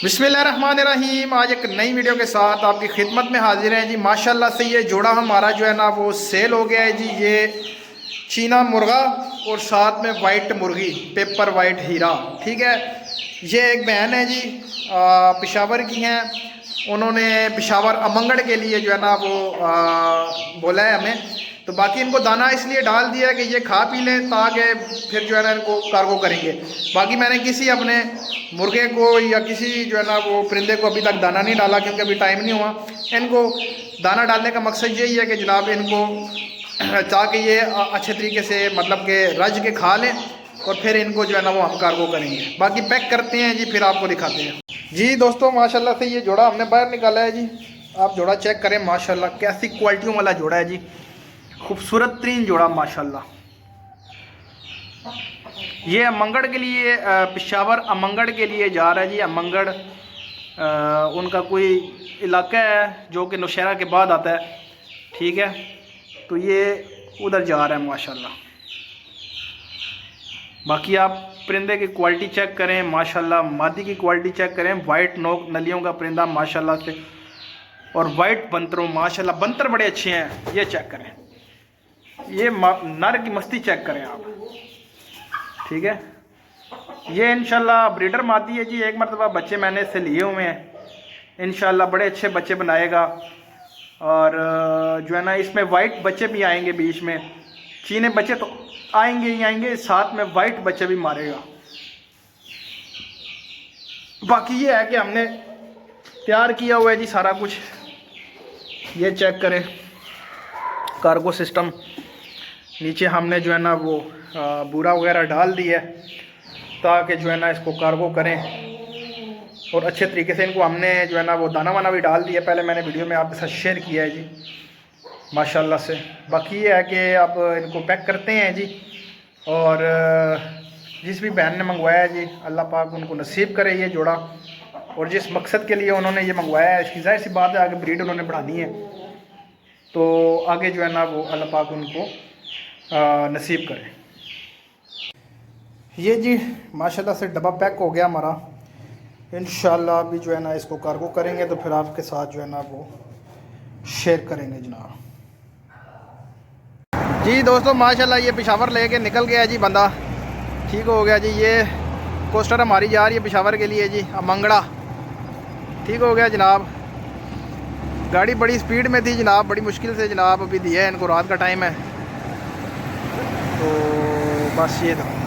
बिस्मिल्लाहिर्रहमानिर्रहीम। आज एक नई वीडियो के साथ आपकी खिदमत में हाजिर हैं जी। माशाल्लाह से ये जोड़ा हमारा जो है ना वो सेल हो गया है जी। ये चीना मुर्गा और साथ में वाइट मुर्गी, पेपर वाइट हीरा, ठीक है। ये एक बहन है जी, पेशावर की हैं। उन्होंने पेशावर अमंगड़ के लिए जो है ना वो बोला है हमें, तो बाकी इनको दाना इसलिए डाल दिया है कि ये खा पी लें ताकि फिर जो है ना इनको कार्गो करेंगे। बाकी मैंने किसी अपने मुर्गे को या किसी जो है ना वो परिंदे को अभी तक दाना नहीं डाला, क्योंकि अभी टाइम नहीं हुआ। इनको दाना डालने का मकसद यही है कि जनाब इनको ताकि ये अच्छे तरीके से मतलब कि रज के खा लें और फिर इनको जो है ना वो हम कार्गो करेंगे। बाकी पैक करते हैं जी, फिर आपको दिखाते हैं जी। दोस्तों माशाल्लाह से ये जोड़ा हमने बाहर निकाला है जी। आप जोड़ा चेक करें, माशाल्लाह कैसी क्वालिटियों वाला जोड़ा है जी। खूबसूरत तरीन जोड़ा माशाल्लाह। ये अमंगड़ के लिए, पेशावर अमंगड़ के लिए जा रहा है जी। अमंगड़ उनका कोई इलाका है जो कि नौशहरा के बाद आता है, ठीक है। तो ये उधर जा रहा है माशाल्लाह। बाकी आप परिंदे की क्वालिटी चेक करें माशाल्लाह, मादी की क्वालिटी चेक करें। वाइट नोक नलियों का परिंदा माशाल्लाह से, और वाइट बंतरों माशाल्लाह, बंतर बड़े अच्छे हैं। ये चेक करें, ये नर की मस्ती चेक करें आप, ठीक है। ये इंशाल्लाह ब्रीडर मादी है जी। एक मरतबा बच्चे मैंने इससे लिए हुए हैं, इंशाल्लाह बड़े अच्छे बच्चे बनाएगा। और जो है ना इसमें वाइट बच्चे भी आएंगे बीच में। चीने बच्चे तो आएंगे ही आएंगे, साथ में वाइट बच्चे भी मारेगा। बाकी ये है कि हमने तैयार किया हुआ है जी सारा कुछ। ये चेक करें कार्गो सिस्टम। नीचे हमने जो है ना वो बूरा वगैरह डाल दिया है ताकि जो है ना इसको कार्गो करें, और अच्छे तरीके से इनको हमने जो है ना वो दाना वाना भी डाल दिया। पहले मैंने वीडियो में आपके साथ शेयर किया है जी माशाल्लाह से। बाकी ये है कि अब इनको पैक करते हैं जी। और जिस भी बहन ने मंगवाया है जी, अल्लाह पाक उनको नसीब करे ये जोड़ा। और जिस मकसद के लिए उन्होंने ये मंगवाया है, इसकी जाहिर सी बात है आगे ब्रीड उन्होंने बढ़ानी है, तो आगे जो है ना वो अल्लाह पाक उनको नसीब करें। ये जी माशाल्लाह से डब्बा पैक हो गया हमारा। इंशाल्लाह अभी जो है ना इसको कार्गो करेंगे तो फिर आपके साथ जो है ना वो शेयर करेंगे जनाब। जी दोस्तों माशाल्लाह ये पेशावर लेके निकल गया जी बंदा, ठीक हो गया जी। ये कोस्टर हमारी जा रही है पेशावर के लिए जी, अमंगड़ा, ठीक हो गया जनाब। गाड़ी बड़ी स्पीड में थी जनाब, बड़ी मुश्किल से जनाब अभी दिया है इनको, रात का टाइम है। तो बस ये था।